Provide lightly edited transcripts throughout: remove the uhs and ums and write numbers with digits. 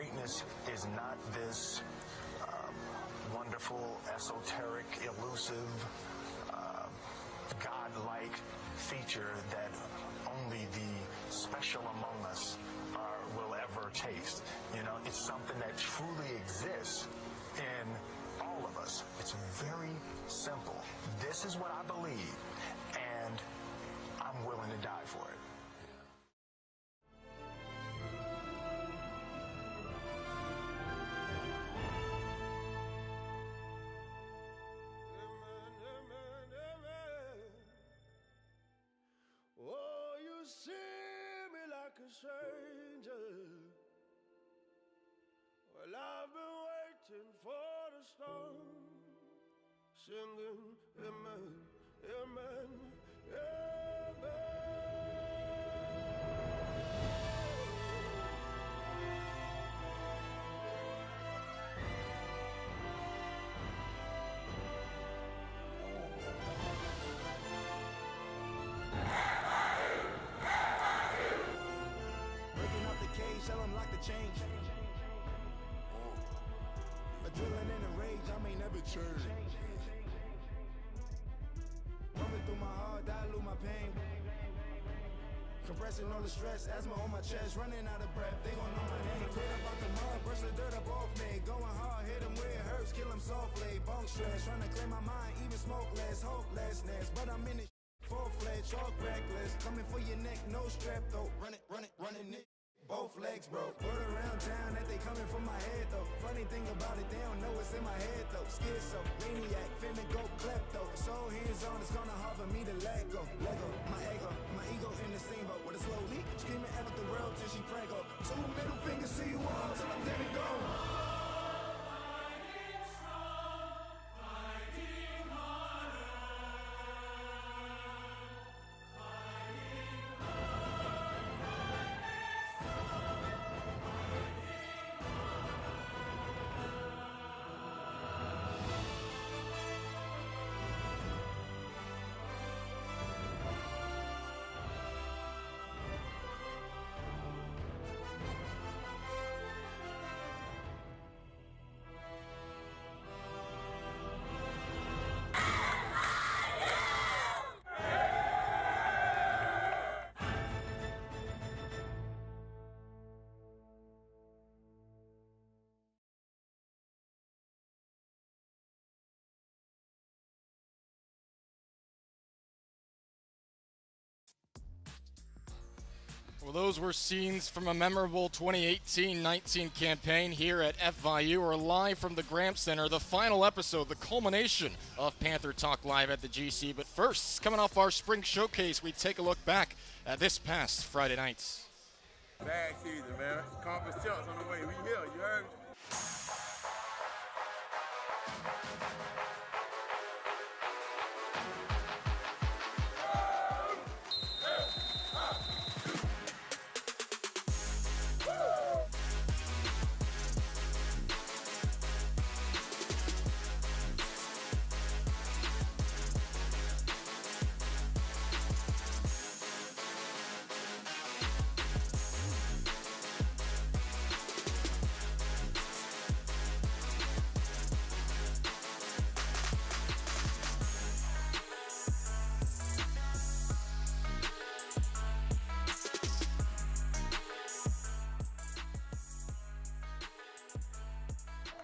greatness is not this wonderful, esoteric, elusive, godlike feature that only the special among us will ever taste. You know, it's something that truly exists in all of us. It's very simple. This is what I believe, and I'm willing to die for it. Oh, you see me like a stranger. Well, I've been waiting for the storm, singing, amen, amen, amen. Breaking up the cage, tell them lock the change. Adrenaline in the rage, I may never change. Coming through my heart, dilute my pain. Compressing all the stress, asthma on my chest, running out of breath. They gon' know my name. Straight up out the mud, brush the dirt up off me. Going hard, hit them where it hurts, kill them softly. Bone stress, trying to clear my mind, even smoke less, hopelessness. But I'm in it, full-fledged, chalk reckless. Coming for your neck, no strap though. Running it. Both legs, bro. Word around town that they coming for my head, though. Funny thing about it, they don't know it's in my head, though. Schizo, maniac, finna go klepto. So hands-on, it's gonna hard for me to let go. Lego, my ego in the same boat. With a slow leak, screaming at the world till she prank-o. 2 middle fingers to you all till I'm dead and gone. Well, those were scenes from a memorable 2018-19 campaign here at FIU. We're live from the Graham Center, the final episode, the culmination of Panther Talk Live at the GC. But first, coming off our spring showcase, we take a look back at this past Friday night. Bad season, man. Conference champs on the way. We here, you heard?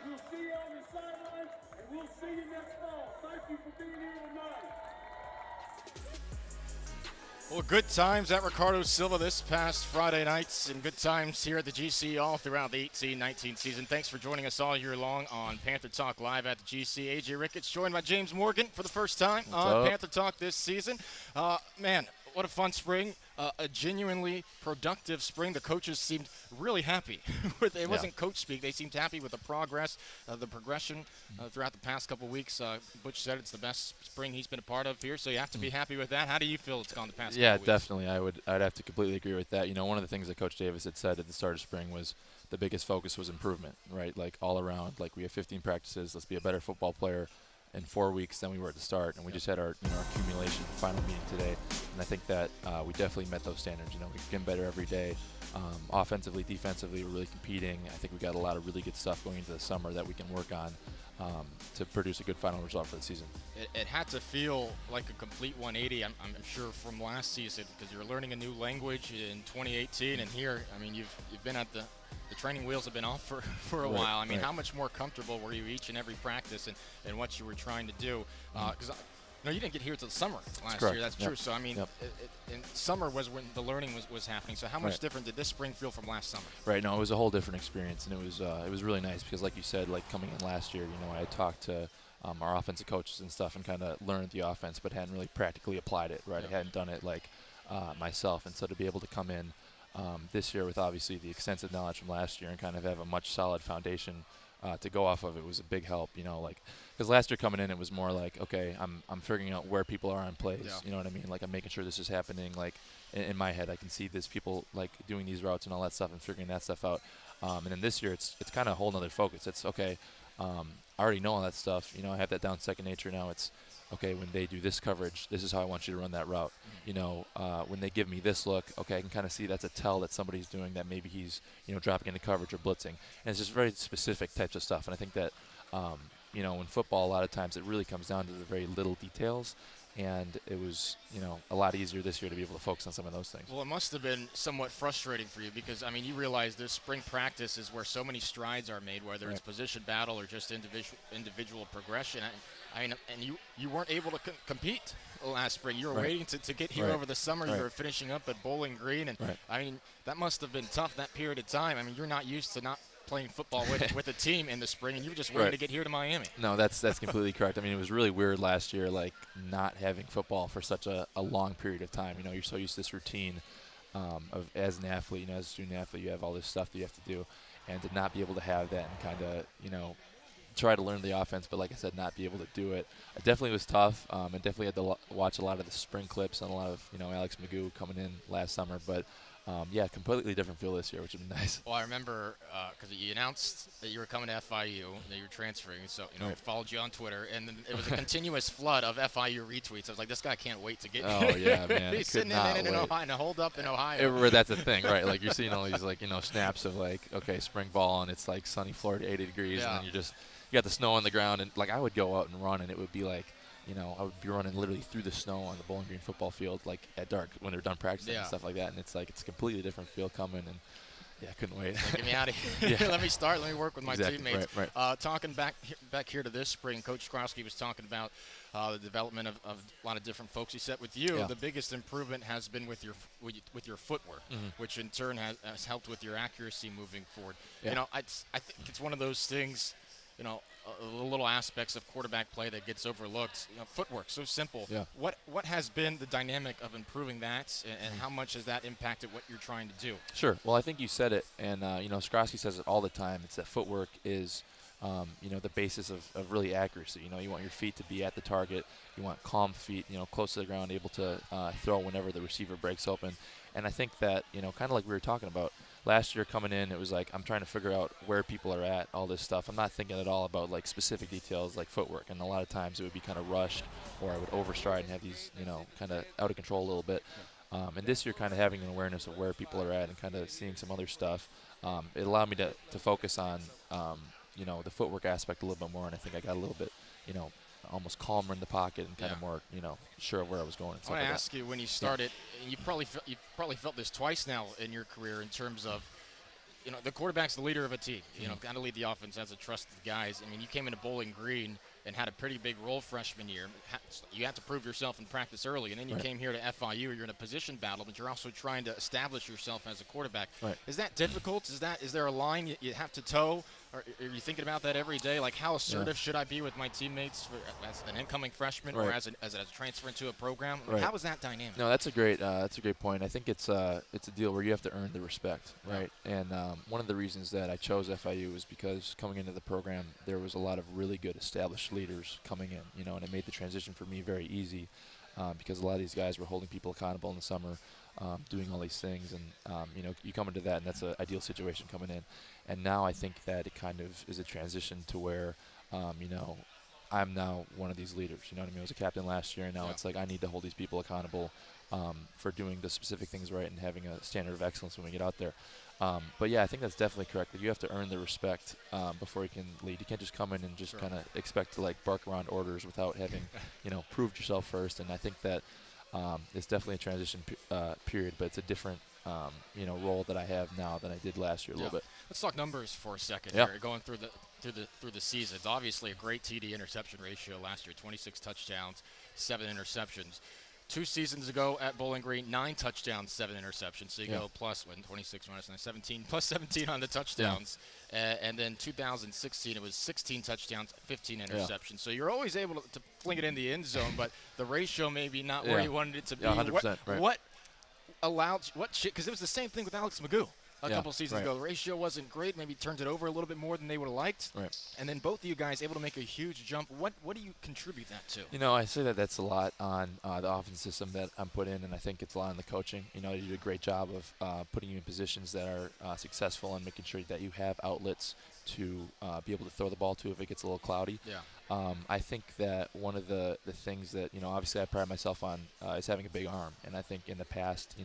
We'll see you on the sidelines, and we'll see you next fall. Thank you for being here tonight. Well, good times at Ricardo Silva this past Friday night, and good times here at the GC all throughout the 18-19 season. Thanks for joining us all year long on Panther Talk Live at the GC. AJ Ricketts joined by James Morgan for the first time on Panther Talk this season. Man, what a fun spring. A genuinely productive spring. The coaches seemed really happy. It wasn't coach speak. They seemed happy with the progress, the progression throughout the past couple weeks. Butch said it's the best spring he's been a part of here, so you have to be happy with that. How do you feel it's gone the past couple weeks? Yeah, definitely. I'd have to completely agree with that. You know, one of the things that Coach Davis had said at the start of spring was the biggest focus was improvement, right? Like all around. Like we have 15 practices. Let's be a better football player. in 4 weeks than we were at the start, and we just had our accumulation final meeting today, and I think that we definitely met those standards. We're getting better every day. Offensively, defensively, we're really competing. I think we got a lot of really good stuff going into the summer that we can work on to produce a good final result for the season. It had to feel like a complete 180, I'm sure, from last season, because you're learning a new language in 2018, and here, I mean, you've been at the training wheels have been off for a while. I mean, how much more comfortable were you each and every practice and what you were trying to do? Because you didn't get here until the summer last year. That's true. So, I mean, in summer was when the learning was happening. So how much different did this spring feel from last summer? Right. No, it was a whole different experience, and it was really nice because, like you said, like coming in last year, I talked to our offensive coaches and stuff and kind of learned the offense, but hadn't really practically applied it. Right. I hadn't done it like myself, and so to be able to come in this year with obviously the extensive knowledge from last year and kind of have a much solid foundation to go off of, it was a big help, because last year coming in, it was more like, okay, I'm figuring out where people are on plays, you know what I mean? Like I'm making sure this is happening, like in my head, I can see this people like doing these routes and all that stuff and figuring that stuff out. And then this year, it's kind of a whole nother focus. It's okay, I already know all that stuff, I have that down second nature now. It's okay, when they do this coverage, this is how I want you to run that route. When they give me this look, okay, I can kind of see that's a tell that somebody's doing that. Maybe he's, dropping into coverage or blitzing. And it's just very specific types of stuff. And I think that, in football, a lot of times it really comes down to the very little details. And it was, a lot easier this year to be able to focus on some of those things. Well, it must have been somewhat frustrating for you because, I mean, you realize this spring practice is where so many strides are made, whether it's position battle or just individual progression. And you weren't able to compete last spring. You were waiting to get here over the summer. You were finishing up at Bowling Green. And, I mean, that must have been tough, that period of time. I mean, you're not used to not playing football with a team in the spring, and you were just waiting to get here to Miami. No, that's completely correct. I mean, it was really weird last year, like not having football for such a long period of time. You're so used to this routine of as an athlete, as a student athlete, you have all this stuff that you have to do, and to not be able to have that and kind of, try to learn the offense, but like I said, not be able to do it. It definitely was tough. I definitely had to watch a lot of the spring clips and a lot of, Alex Magoo coming in last summer, but completely different feel this year, which would be nice. Well, I remember because you announced that you were coming to FIU, that you were transferring, so I followed you on Twitter, and then it was a continuous flood of FIU retweets. I was like, this guy can't wait to get here. Oh, yeah, man. He's sitting in Ohio, in a hold up in Ohio. That's the thing, right? Like, you're seeing all these, like, snaps of, like, okay, spring ball, and it's, like, sunny Florida, 80 degrees, and then you got the snow on the ground, and, like, I would go out and run, and it would be, like, I would be running literally through the snow on the Bowling Green football field, like at dark when they're done practicing and stuff like that. And it's like it's a completely different feel coming, and I couldn't wait. Get me out of here. Let me work with my teammates. Right. Talking back here to this spring, Coach Skrowski was talking about the development of a lot of different folks. He said with you, the biggest improvement has been with your footwork, which in turn has helped with your accuracy moving forward. Yeah. I think it's one of those things. The little aspects of quarterback play that gets overlooked. Footwork, so simple. Yeah. What has been the dynamic of improving that, and how much has that impacted what you're trying to do? Sure. Well, I think you said it, and Skrowski says it all the time. It's that footwork is, the basis of really accuracy. You want your feet to be at the target. You want calm feet, close to the ground, able to throw whenever the receiver breaks open. And I think that, kind of like we were talking about, last year coming in, it was like I'm trying to figure out where people are at, all this stuff. I'm not thinking at all about like specific details like footwork, and a lot of times it would be kind of rushed, or I would overstride and have these, kind of out of control a little bit. And this year, kind of having an awareness of where people are at and kind of seeing some other stuff, it allowed me to focus on, the footwork aspect a little bit more, and I think I got a little bit, almost calmer in the pocket and kind of more, sure of where I was going. I want to ask you, when you started, and you probably felt this twice now in your career in terms of, the quarterback's the leader of a team. Got to lead the offense as a trusted guys. I mean, you came into Bowling Green and had a pretty big role freshman year. You had to prove yourself in practice early, and then you came here to FIU. You're in a position battle, but you're also trying to establish yourself as a quarterback. Right. Is that difficult? Is there a line you have to toe? Or are you thinking about that every day? Like, how assertive should I be with my teammates as an incoming freshman or as a transfer into a program? How is that dynamic? No, that's a great point. I think it's a deal where you have to earn the respect, right? And one of the reasons that I chose FIU was because coming into the program, there was a lot of really good established leaders coming in, and it made the transition for me very easy because a lot of these guys were holding people accountable in the summer, doing all these things, and you come into that, and that's an ideal situation coming in. And now I think that it kind of is a transition to where, I'm now one of these leaders. You know what I mean? I was a captain last year, and now it's like I need to hold these people accountable for doing the specific things right and having a standard of excellence when we get out there. But yeah, I think that's definitely correct. That you have to earn the respect before you can lead. You can't just come in and just kind of expect to like bark around orders without having, proved yourself first. And I think that it's definitely a transition period, but it's a different, role that I have now than I did last year a little bit. Let's talk numbers for a second here. Going through the season. It's obviously a great TD interception ratio last year. 26 touchdowns, 7 interceptions. 2 seasons ago at Bowling Green, 9 touchdowns, 7 interceptions. So you go plus 26 minus 9, 17, plus 17 on the touchdowns. And then 2016, it was 16 touchdowns, 15 interceptions. So you're always able to fling it in the end zone, but the ratio maybe not where you wanted it to be. 100%. What allowed – because it was the same thing with Alex Magoo. A couple seasons ago, the ratio wasn't great. Maybe turned it over a little bit more than they would have liked. Right. And then both of you guys able to make a huge jump. What do you contribute that to? I say that's a lot on the offense system that I'm put in, and I think it's a lot on the coaching. You do a great job of putting you in positions that are successful and making sure that you have outlets to be able to throw the ball to if it gets a little cloudy. Yeah. I think that one of the things that, obviously I pride myself on is having a big arm. And I think in the past,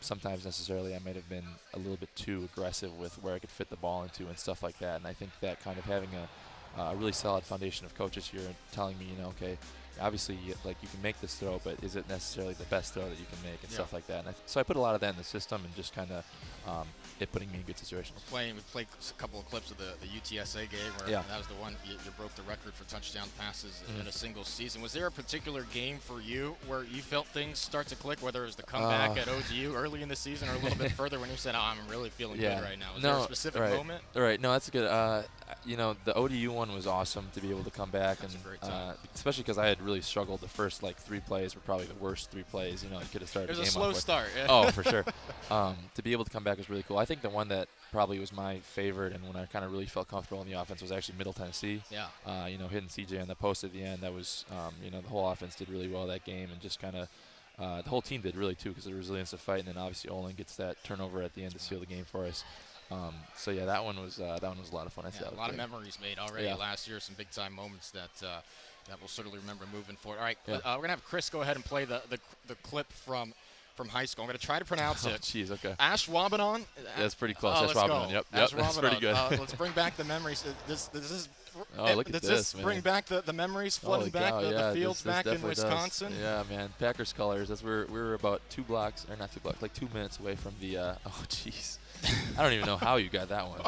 sometimes necessarily I might have been a little bit too aggressive with where I could fit the ball into and stuff like that. And I think that kind of having a really solid foundation of coaches here and telling me, okay, obviously you can make this throw, but is it necessarily the best throw that you can make and stuff like that. And so I put a lot of that in the system and just kind of it putting me in good situations. We played a couple of clips of the UTSA game where that was the one you broke the record for touchdown passes in a single season. Was there a particular game for you where you felt things start to click, whether it was the comeback at ODU early in the season or a little bit further when you said, I'm really feeling good right now? Was there a specific moment? Right. No, that's good. The ODU one was awesome to be able to come back. That's and a great time. Especially because I had really struggled. The first 3 plays were probably the worst 3 plays. You could have started the game off. It was a slow start. Yeah. Oh, for sure. To be able to come back was really cool. I think the one that probably was my favorite and when I kind of really felt comfortable in the offense was actually Middle Tennessee. Yeah. Hitting CJ on the post at the end. That was, the whole offense did really well that game and just kind of the whole team did really too because of the resilience of fight. And then obviously Olin gets that turnover at the end to seal the game for us. That one was a lot of fun. A lot of memories made already last year. Some big time moments that we'll certainly remember moving forward. All right, we're gonna have Chris go ahead and play the clip from high school. I'm gonna try to pronounce it. Jeez, okay. Ashwaubenon. That's pretty close. Let's Ashwaubenon. go. Yep, that's pretty good. Let's bring back the memories. Does this man. bring back the memories, flooding back the fields back in Wisconsin? Does. Yeah, man. Packers colors. We were about 2 minutes away from the. Jeez. I don't even know how you got that one.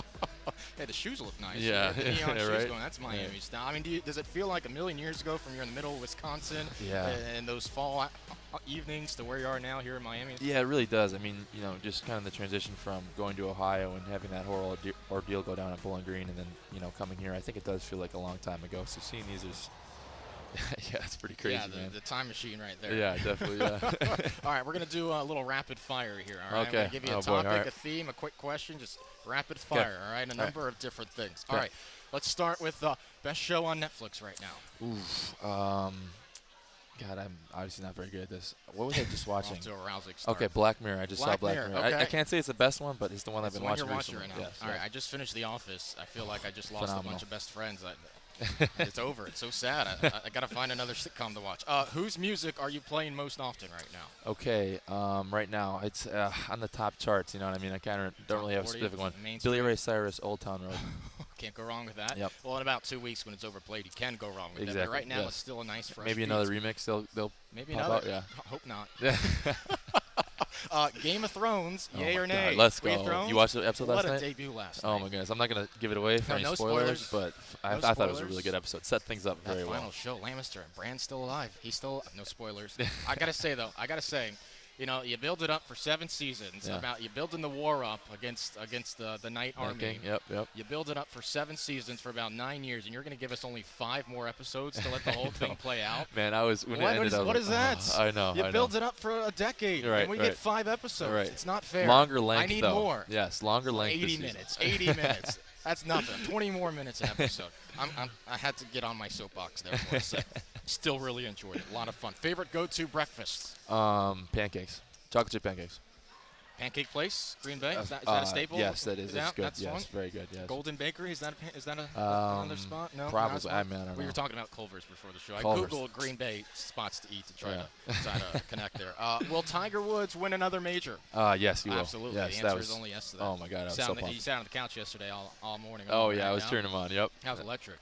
Hey, the shoes look nice. Yeah, the neon shoes right. going. That's Miami style. I mean, does it feel like a million years ago from you're in the middle of Wisconsin and those fall evenings to where you are now here in Miami? Yeah, it really does. I mean, just kind of the transition from going to Ohio and having that whole ordeal go down at Bowling Green and then, coming here. I think it does feel like a long time ago. So seeing these is yeah, it's pretty crazy, man. The time machine right there. Yeah, definitely, yeah. All right, we're going to do a little rapid fire here, all right? Okay. I'm going to give you a topic, a theme, a quick question, just rapid fire, all right? A number of different things. All right, let's start with best show on Netflix right now. Oof. God, I'm obviously not very good at this. What was I just watching? Off to a rousing start. Okay, Black Mirror. I just saw Black Mirror. Okay. I can't say it's the best one, but it's the one I've been watching recently. Right now. Yes, all right, I just finished The Office. I feel like I just lost Phenomenal. a bunch of best friends. It's over. It's so sad. I got to find another sitcom to watch. Whose music are you playing most often right now? Okay, right now it's on the top charts. You know what I mean? I don't really have a specific one. Billy Ray Cyrus, Old Town Road. Can't go wrong with that. Yep. Well, in about 2 weeks when it's overplayed, you can go wrong with Exactly. that. But right now, yes. it's still a nice fresh Maybe beat. another remix. They'll maybe pop another. Out, yeah. Hope not. Yeah. Game of Thrones, yay my or nay? God, let's Game go. of Thrones? You watched the episode last night? What a debut last night. Oh, my goodness. I'm not going to give it away for any no spoilers, spoilers. but No I thought it was a spoilers. really good episode. Set things up very That well. final show, Lannister and Bran's still alive. He's still no spoilers. I gotta say though, you build it up for 7 seasons. Yeah. You're building the war up against the Night Army. King. Yep. You build it up for 7 seasons for about 9 years, and you're going to give us only 5 more episodes to let the whole thing play out. Man, I was when it ended. What is that? I know. You build it up for a decade, Right, and we get 5 episodes. Right. It's not fair. Longer length. I need though. more. Yes, longer length. 80 this minutes. season. 80 minutes. That's nothing. 20 more minutes an episode. I had to get on my soapbox there for a second. Still really enjoyed it. A lot of fun. Favorite go-to breakfasts? Pancakes. Chocolate chip pancakes. Pancake Place, Green Bay. Is that a staple? Yes, that is. It's good. That's yes, one? very good. Yes. Golden Bakery, is that another spot? No, probably. I don't know. We were talking about Culver's before the show. Culver's. I googled Green Bay spots to eat to try to connect there. Will Tiger Woods win another major? Yes, he will. Absolutely. Yes, the answer is only yes to that. Oh my God, I was so pumped. He sat on the couch yesterday all morning. Oh yeah, I was cheering him on. Yep. That was electric.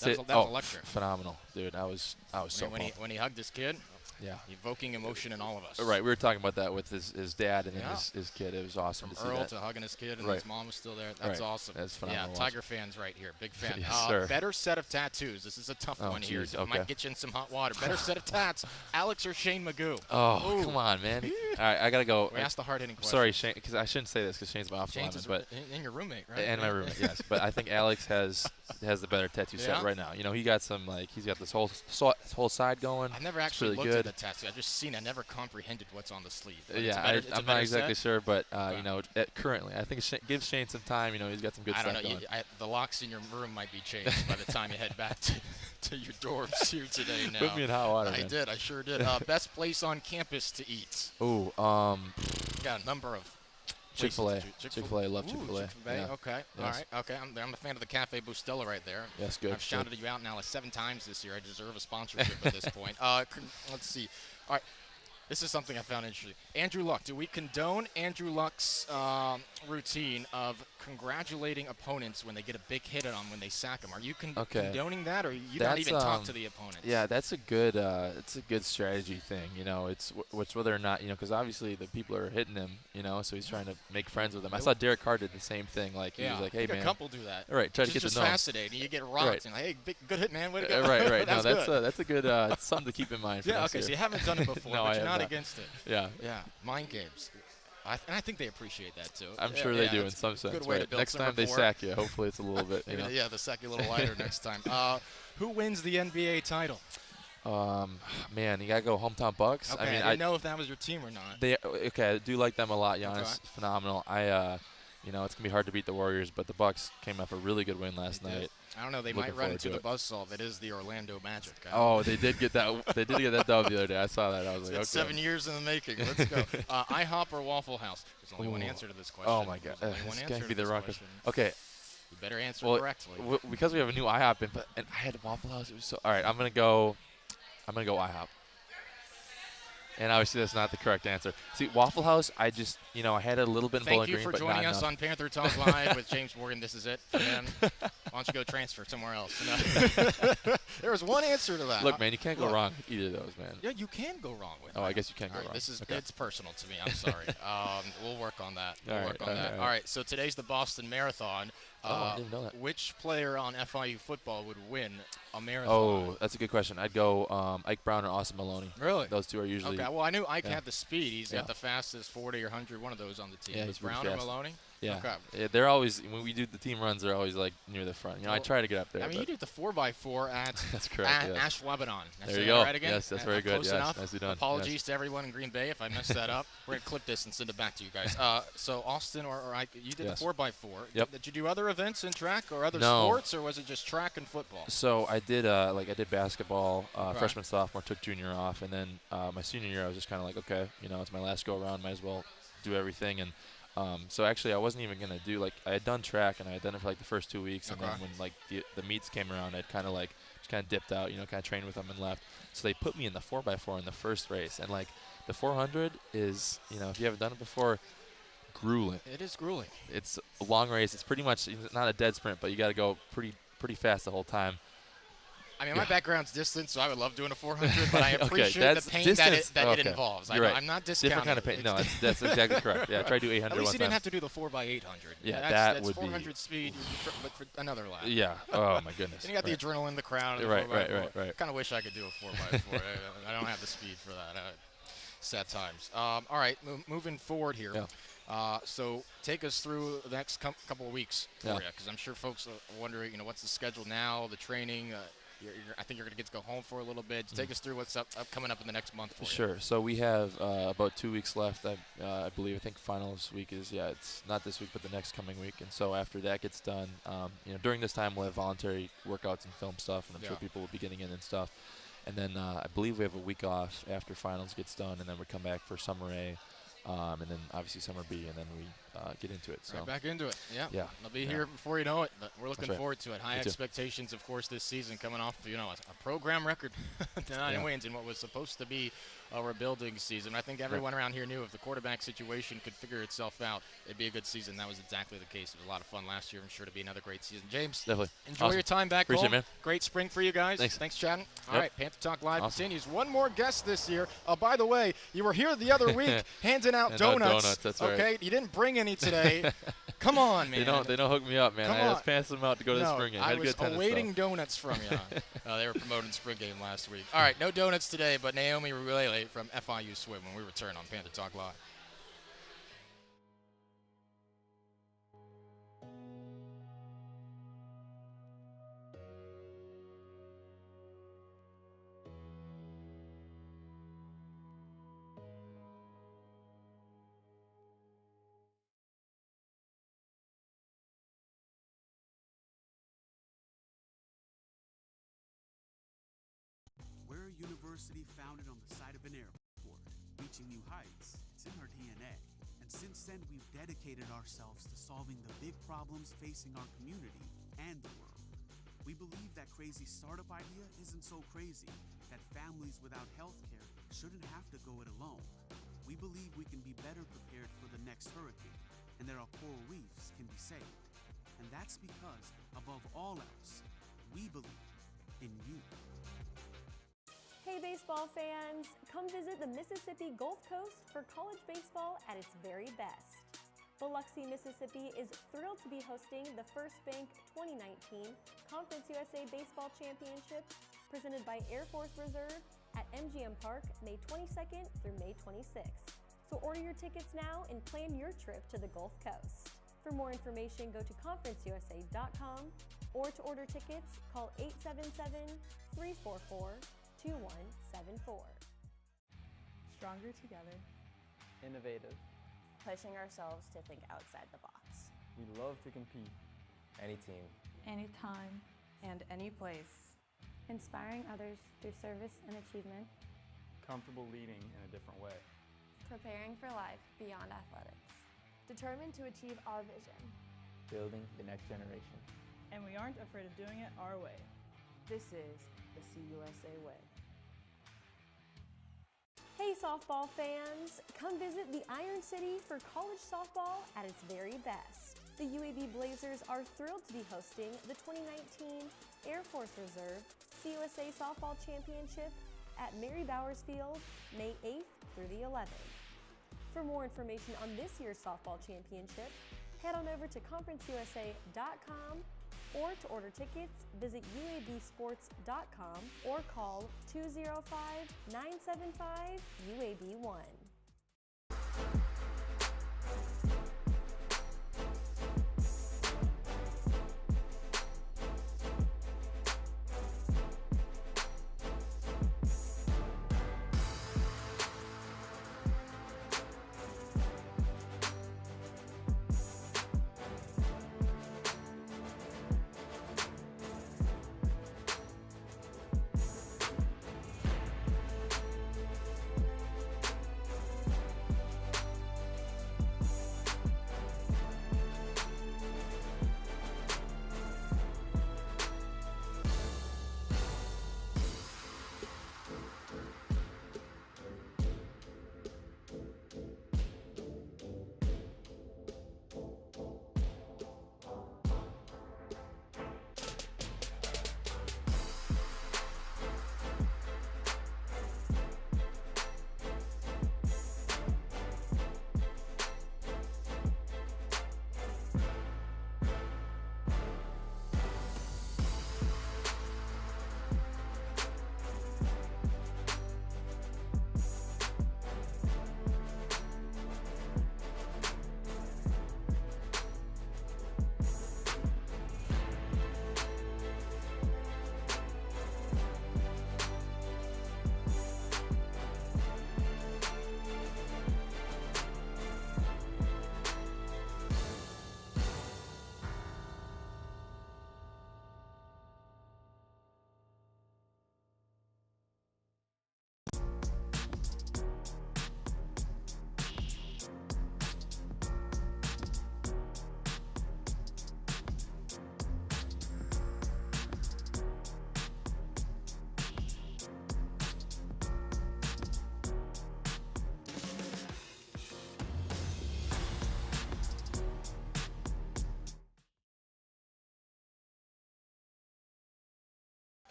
That was electric. Phenomenal, dude. I was so pumped. When he hugged his kid. Yeah. Evoking emotion in all of us. Right. We were talking about that with his dad and his kid. It was awesome to see Earl that. to hugging his kid and his mom was still there. That's awesome. That's phenomenal. Yeah, Tiger fans right here. Big fan. Yes, sir. Better set of tattoos. This is a tough one here. Okay. Might get you in some hot water. Better set of tats. Alex or Shane Magoo? Oh, come on, man. All right, I got to go. We asked the hard-hitting question. Sorry, Shane, because I shouldn't say this because Shane's my opposite lineman. But and your roommate, right? And my roommate, yes. But I think Alex has the better tattoo set right now. You know, he got some, he's got this whole side going. I never actually really looked good. at the tattoo. I just seen. I never comprehended what's on the sleeve. Yeah, I'm not exactly sure, but you know, currently, I think give Shane some time. You know, he's got some good stuff going. The locks in your room might be changed by the time you head back to your dorms here today. Now, put me in hot water. I did. I sure did. Best place on campus to eat. Ooh, got a number of. Chick-fil-A. Chick-fil-A. Love Chick-fil-A. Yeah. Okay. Yes. All right. Okay. I'm a fan of the Cafe Bustelo right there. Yes, good. I've shouted you out now 7 times this year. I deserve a sponsorship at this point. Let's see. All right. This is something I found interesting. Andrew Luck. Do we condone Andrew Luck's routine of congratulating opponents when they get a big hit on them when they sack them? Are you condoning that, or you don't even talk to the opponents? Yeah, that's a good strategy thing. You know, it's whether or not, you know, because obviously the people are hitting him, you know, so he's trying to make friends with them. I saw Derek Carr did the same thing. Like he was like, "Hey, man." A couple do that. Right. Try to get to know. It's just fascinating. You get rocked. Right. And like, hey, good hit, man. Way to go. Right. That's no, that's a good something to keep in mind. For yeah. Okay. So you haven't done it before, no, but you're not against it. Yeah. Yeah. Mind games. And I think they appreciate that too. I'm sure they do in some sense. Good way to build next time rapport. they sack you, hopefully it's a little bit. You know? Yeah, they'll sack you a little lighter next time. Who wins the NBA title? Man, you gotta go hometown Bucks. Okay, I mean, I didn't know if that was your team or not. I do like them a lot. Giannis, phenomenal. You know, it's gonna be hard to beat the Warriors, but the Bucks came off a really good win last night. I don't know. They might run into the buzzsaw that is the Orlando Magic. Oh, they did get that. They did get that dub the other day. I saw that. I was like, okay. 7 years in the making. Let's go. IHOP or Waffle House? There's only one answer to this question. Oh my God, this can't be the wrong question. Okay. You better answer correctly. Because we have a new IHOP, and I had Waffle House. It was so. All right, I'm gonna go IHOP. And obviously that's not the correct answer. See, Waffle House, I just, you know, I had a little bit in Bowling Green, but not enough. Thank you for joining us on Panther Talk Live with James Morgan. This is it for him. Why don't you go transfer somewhere else? No. There was one answer to that. Look, man, you can't go wrong with either of those, man. Yeah, you can go wrong with I guess you can go wrong. It's personal to me. I'm sorry. We'll work on that. All right, so today's the Boston Marathon. I didn't know that. Which player on FIU football would win a marathon? Oh, that's a good question. I'd go Ike Brown or Austin Maloney. Really? Those two are usually. Okay, well, I knew Ike had the speed. He's got the fastest 40 or 100, one of those on the team. Yeah, he's Brown fast. or Maloney? Yeah. Okay. Yeah, they're always, when we do the team runs, they're always like near the front. You know, I try to get up there. I mean, you did the 4x4 at that's correct, Ash Lebanon. There you go. Right again? Yes, that's very good. Close yes, enough. nicely done. Apologies to everyone in Green Bay if I messed that up. We're going to clip this and send it back to you guys. So Austin or Ike, you did the 4x4. Yep. Did you do other events in track or other sports, or was it just track and football? So I did I did basketball freshman, sophomore, took junior off, and then my senior year I was just kind of like, okay, you know, it's my last go around, might as well do everything. And so actually I wasn't even going to do, like, I had done track and I had done it for like the first 2 weeks, and then when like the meets came around, I'd kind of like just kind of dipped out, you know, kind of trained with them and left. So they put me in the 4x4 in the first race, and like the 400 is, you know, if you haven't done it before, grueling. It is grueling. It's a long race. It's pretty much not a dead sprint, but you got to go pretty fast the whole time. I mean, my background's distance, so I would love doing a 400, but I appreciate the pain that it involves. Right. I'm not discounting. Different kind of pain. No, that's exactly correct. Yeah, try to do 800 At least one you didn't have to do the 4x800. Yeah, that's would 400 speed, but for another lap. Yeah. Oh, my goodness. And you got the adrenaline, the crowd. And the Right. Kind of wish I could do a 4x4. I don't have the speed for that. Sad times. All right, moving forward here. Yeah. So take us through the next couple of weeks for you, because I'm sure folks are wondering, you know, what's the schedule now, the training. I think you're going to get to go home for a little bit. Take us through what's coming up in the next month for you. Sure. So we have about 2 weeks left, I believe. I think finals week is, it's not this week, but the next coming week. And so after that gets done, you know, during this time we'll have voluntary workouts and film stuff, and I'm sure people will be getting in and stuff. And then I believe we have a week off after finals gets done, and then we come back for summer A. and then obviously Summer B, and then we get into it. So right back into it. Yeah. Yeah. I'll be here before you know it. But we're looking That's right. forward to it. High Me too. expectations, of course, this season coming off, a program record, 9 wins in what was supposed to be a rebuilding season. I think everyone around here knew if the quarterback situation could figure itself out, it'd be a good season. That was exactly the case. It was a lot of fun last year. I'm sure to be another great season. James, Definitely. enjoy Awesome. your time back Appreciate home. it, man. Great spring for you guys. Thanks, chatting. All Yep. right, Panther Talk Live Awesome. continues. One more guest this year. By the way, you were here the other week handing out donuts. That's okay, right. you didn't bring any today. Come on, man. They don't hook me up, man. Come I on. just passed them out to go to the spring game. I Had was a good attendance, awaiting donuts from you. They were promoting spring game last week. All right, no donuts today, but Naomi Ruelle from FIU Swim when we return on Panther Talk Live. We're a university founded on the side of an airport, reaching new heights. It's in our DNA. And since then, we've dedicated ourselves to solving the big problems facing our community and the world. We believe that crazy startup idea isn't so crazy, that families without health care shouldn't have to go it alone. We believe we can be better prepared for the next hurricane, and that our coral reefs can be saved. And that's because, above all else, we believe in you. Hey baseball fans, come visit the Mississippi Gulf Coast for college baseball at its very best. Biloxi, Mississippi is thrilled to be hosting the First Bank 2019 Conference USA Baseball Championship presented by Air Force Reserve at MGM Park May 22nd through May 26th. So order your tickets now and plan your trip to the Gulf Coast. For more information, go to conferenceusa.com or to order tickets, call 877-344-2174. Stronger together. Innovative. Pushing ourselves to think outside the box. We love to compete. Any team. Anytime. And any place. Inspiring others through service and achievement. Comfortable leading in a different way. Preparing for life beyond athletics. Determined to achieve our vision. Building the next generation. And we aren't afraid of doing it our way. This is the CUSA way. Hey softball fans, come visit the Iron City for college softball at its very best. The UAB Blazers are thrilled to be hosting the 2019 Air Force Reserve CUSA Softball Championship at Mary Bowers Field, May 8th through the 11th. For more information on this year's softball championship, head on over to conferenceusa.com or to order tickets, visit uabsports.com or call 205-975-UAB1.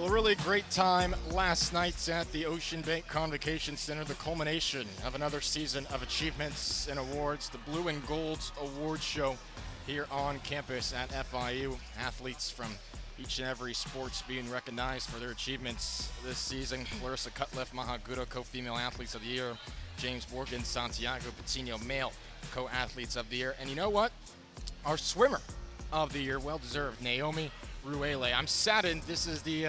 Well, a really great time last night at the Ocean Bank Convocation Center, the culmination of another season of achievements and awards, the Blue and Gold's award show here on campus at FIU. Athletes from each and every sports being recognized for their achievements this season. Clarissa Cutliff, Maha Gudo, co-female athletes of the year. James Morgan, Santiago Patino, male co-athletes of the year. And you know what? Our swimmer of the year, well-deserved, Naomi Ruelle. I'm saddened this is the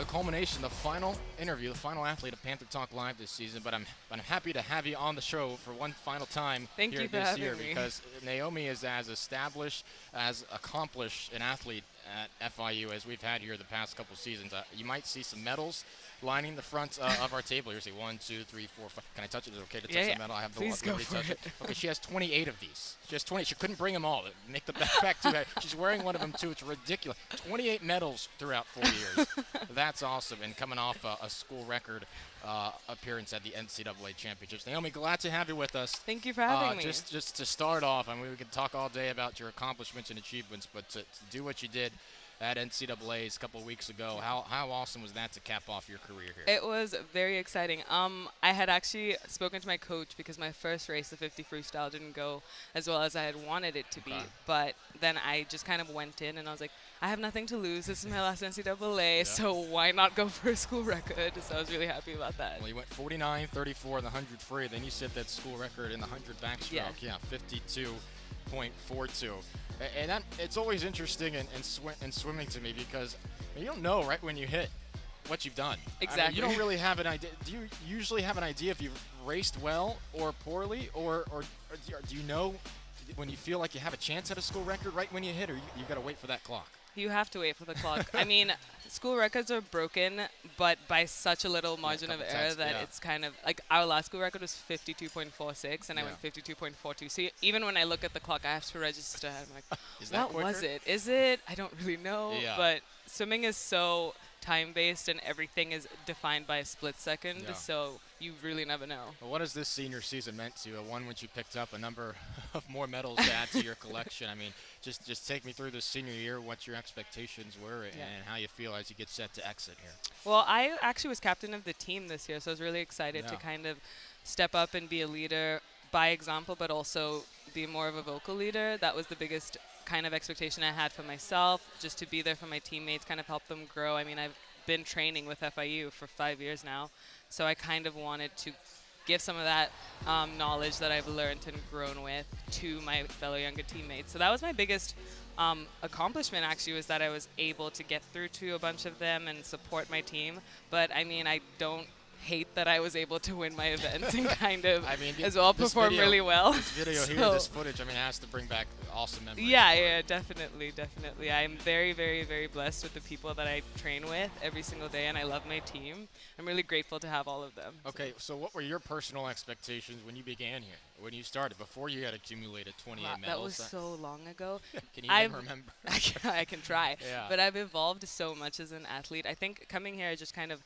culmination, the final interview, the final athlete of Panther Talk Live this season, but I'm happy to have you on the show for one final time here this year because Naomi is as established, as accomplished an athlete at FIU as we've had here the past couple seasons. You might see some medals lining the front of our table. Here's 1, 2, 3, 4, 5. Can I touch it? Is it okay to touch the medal? I have the Please go for touch it. Okay, she has 28 of these. She has 20. She couldn't bring them all. Make the backpack too heavy. She's wearing one of them too. It's ridiculous. 28 medals throughout 4 years. That's awesome. And coming off a school record appearance at the NCAA championships. Naomi, glad to have you with us. Thank you for having me. Just to start off, I mean, we could talk all day about your accomplishments and achievements, but to do what you did at NCAA's a couple of weeks ago, how awesome was that to cap off your career here? It was very exciting. I had actually spoken to my coach because my first race, the 50 freestyle, didn't go as well as I had wanted it to be. But then I just kind of went in and I was like, I have nothing to lose. This is my last NCAA, so why not go for a school record? So I was really happy about that. Well, you went 49, 34 in the 100 free. Then you set that school record in the 100 backstroke. Yeah, 52.42. And that, it's always interesting in swimming to me because you don't know right when you hit what you've done. Exactly. I mean, you don't really have an idea. Do you usually have an idea if you've raced well or poorly, or do you know when you feel like you have a chance at a school record right when you hit, or you got to wait for that clock? You have to wait for the clock. I mean, school records are broken, but by such a little margin of error that it's kind of like our last school record was 52.46, and I went 52.42. So even when I look at the clock, I have to register. I'm like, what was it? Is it? I don't really know. Yeah. But swimming is so time-based, and everything is defined by a split second, so you really never know. Well, what has this senior season meant to you? One which you picked up a number of more medals to add to your collection. I mean, just take me through this senior year, what your expectations were, and how you feel as you get set to exit here. Well, I actually was captain of the team this year, so I was really excited to kind of step up and be a leader by example, but also be more of a vocal leader. That was the biggest kind of expectation I had for myself, just to be there for my teammates, kind of help them grow. I mean, I've been training with FIU for 5 years now, so I kind of wanted to give some of that knowledge that I've learned and grown with to my fellow younger teammates. So that was my biggest accomplishment, actually, was that I was able to get through to a bunch of them and support my team. But I mean, I don't hate that I was able to win my events and kind of as well perform really well. This video here, this footage, I mean, has to bring back awesome memories. Yeah, definitely. I'm very, very, very blessed with the people that I train with every single day, and I love my team. I'm really grateful to have all of them. Okay, so what were your personal expectations when you began here, when you started, before you had accumulated 28 medals? That was so long ago. Can you even remember? I can try. But I've evolved so much as an athlete. I think coming here, I just kind of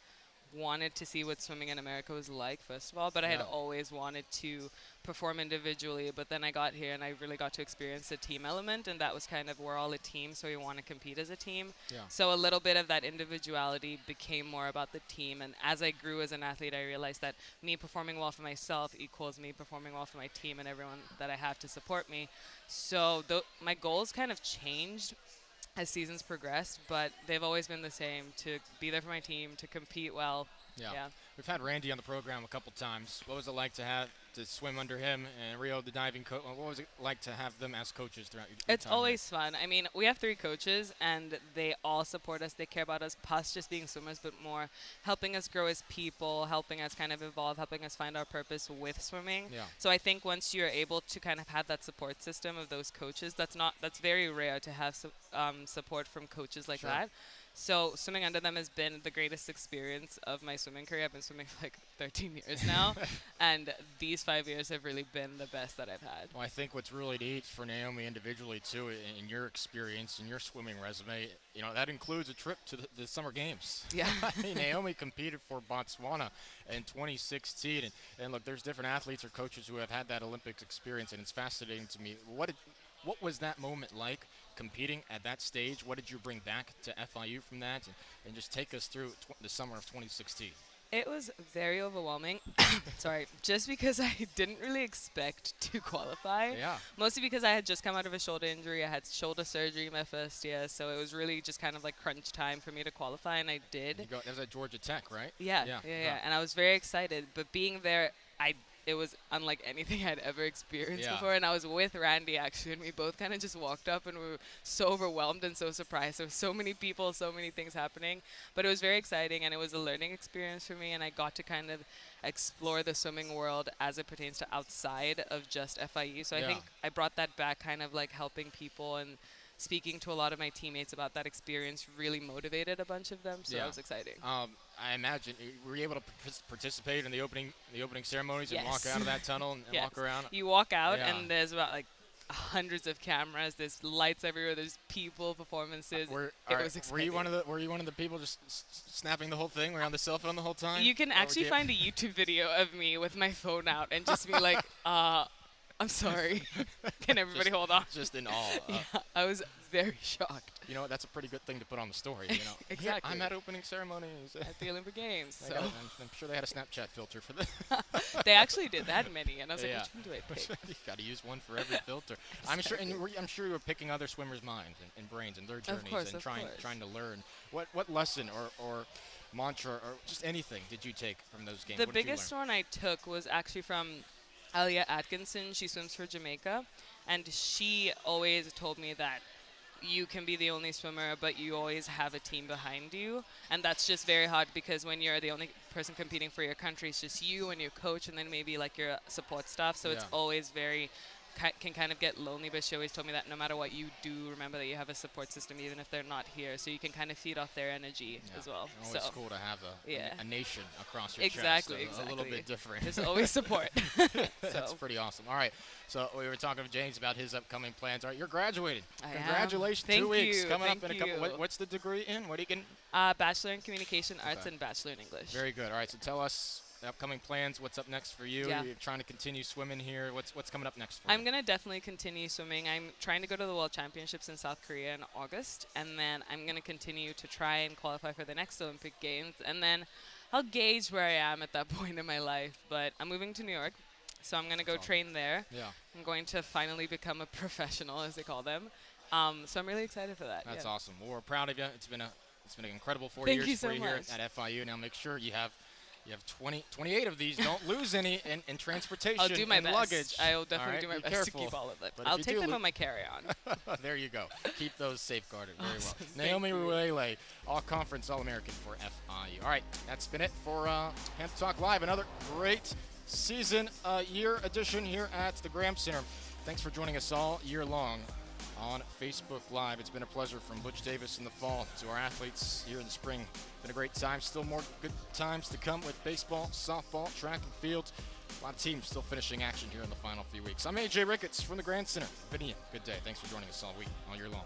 wanted to see what swimming in America was like, first of all, but I had always wanted to perform individually, but then I got here and I really got to experience the team element, and that was kind of, we're all a team, so we want to compete as a team. So a little bit of that individuality became more about the team, and as I grew as an athlete, I realized that me performing well for myself equals me performing well for my team and everyone that I have to support me. So my goals kind of changed as seasons progressed, but they've always been the same: to be there for my team, to compete well. Yeah. We've had Randy on the program a couple times. What was it like to swim under him, and Rio, the diving coach? What was it like to have them as coaches throughout your time? It's always fun. I mean, we have 3 coaches, and they all support us. They care about us, past just being swimmers, but more helping us grow as people, helping us kind of evolve, helping us find our purpose with swimming. So I think once you're able to kind of have that support system of those coaches, that's very rare to have support from coaches like that. So swimming under them has been the greatest experience of my swimming career. I've been swimming for like 13 years now, and these 5 years have really been the best that I've had. Well, I think what's really neat for Naomi individually, too, in your experience and your swimming resume, you know, that includes a trip to the Summer Games. Yeah. I mean, Naomi competed for Botswana in 2016, and look, there's different athletes or coaches who have had that Olympics experience, and it's fascinating to me. What was that moment like competing at that stage. What did you bring back to FIU from that? And just take us through the summer of 2016. It was very overwhelming. Sorry, just because I didn't really expect to qualify. Yeah. Mostly because I had just come out of a shoulder injury. I had shoulder surgery my first year, so it was really just kind of like crunch time for me to qualify, and I did. That was at Georgia Tech, right? Yeah. And I was very excited. But being there, it was unlike anything I'd ever experienced before. And I was with Randy, actually, and we both kind of just walked up and we were so overwhelmed and so surprised. There were so many people, so many things happening. But it was very exciting, and it was a learning experience for me, and I got to kind of explore the swimming world as it pertains to outside of just FIU. So I think I brought that back, kind of like helping people and speaking to a lot of my teammates about that experience really motivated a bunch of them, so that was exciting. I imagine, were you able to participate in the opening ceremonies and walk out of that tunnel and walk around? You walk out and there's about like hundreds of cameras, there's lights everywhere, there's people, performances. It was exciting. Were you one of the people just snapping the whole thing? Were you on the cell phone the whole time? You can actually find a YouTube video of me with my phone out and just be like, I'm sorry. Can everybody hold on? Just in awe. Yeah, I was very shocked. You know what? That's a pretty good thing to put on the story. You know, exactly. I'm at opening ceremonies at the Olympic Games. So I'm sure they had a Snapchat filter for that. They actually did that many, and I was like, which one do I pick? You got to use one for every filter. I'm sure you were picking other swimmers' minds and brains and their journeys and trying to learn. What lesson or mantra or just anything did you take from those games? The biggest one I took was actually from Alia Atkinson. She swims for Jamaica, and she always told me that you can be the only swimmer, but you always have a team behind you, and that's just very hard because when you're the only person competing for your country, it's just you and your coach and then maybe like your support staff, so it's always very can kind of get lonely. But she always told me that no matter what you do, remember that you have a support system even if they're not here, so you can kind of feed off their energy as well. Always cool to have a nation across your chest. Exactly. A little bit different. There's always support. That's pretty awesome. All right, so we were talking to James about his upcoming plans. All right, you're graduating. Congratulations. Thank 2 weeks you. coming up in a couple. What's the degree in? What are you getting? Bachelor in Communication Arts and Bachelor in English. Very good. All right, so tell us the upcoming plans. What's up next for you? You're trying to continue swimming here. What's coming up next for you? I'm going to definitely continue swimming. I'm trying to go to the World Championships in South Korea in August, and then I'm going to continue to try and qualify for the next Olympic Games, and then I'll gauge where I am at that point in my life. But I'm moving to New York, so I'm going to go train there. Yeah. I'm going to finally become a professional, as they call them. So I'm really excited for that. That's awesome. Well, we're proud of you. It's been an incredible 4 years years for you here at FIU. Now make sure you have 28 of these. Don't lose any in transportation. I'll do my best. Luggage. I'll definitely do my best to keep all of them. I'll take them on my carry-on. There you go. Keep those safeguarded very well. Awesome. Naomi Ruelle, all-conference All-American for FIU. All right, that's been it for Panther Talk Live. Another great season year edition here at the Graham Center. Thanks for joining us all year long on Facebook Live. It's been a pleasure, from Butch Davis in the fall to our athletes here in the spring. Been a great time. Still more good times to come with baseball, softball, track and field. A lot of teams still finishing action here in the final few weeks. I'm AJ Ricketts from the Grand Center. Bidding you good day. Thanks for joining us all week, all year long.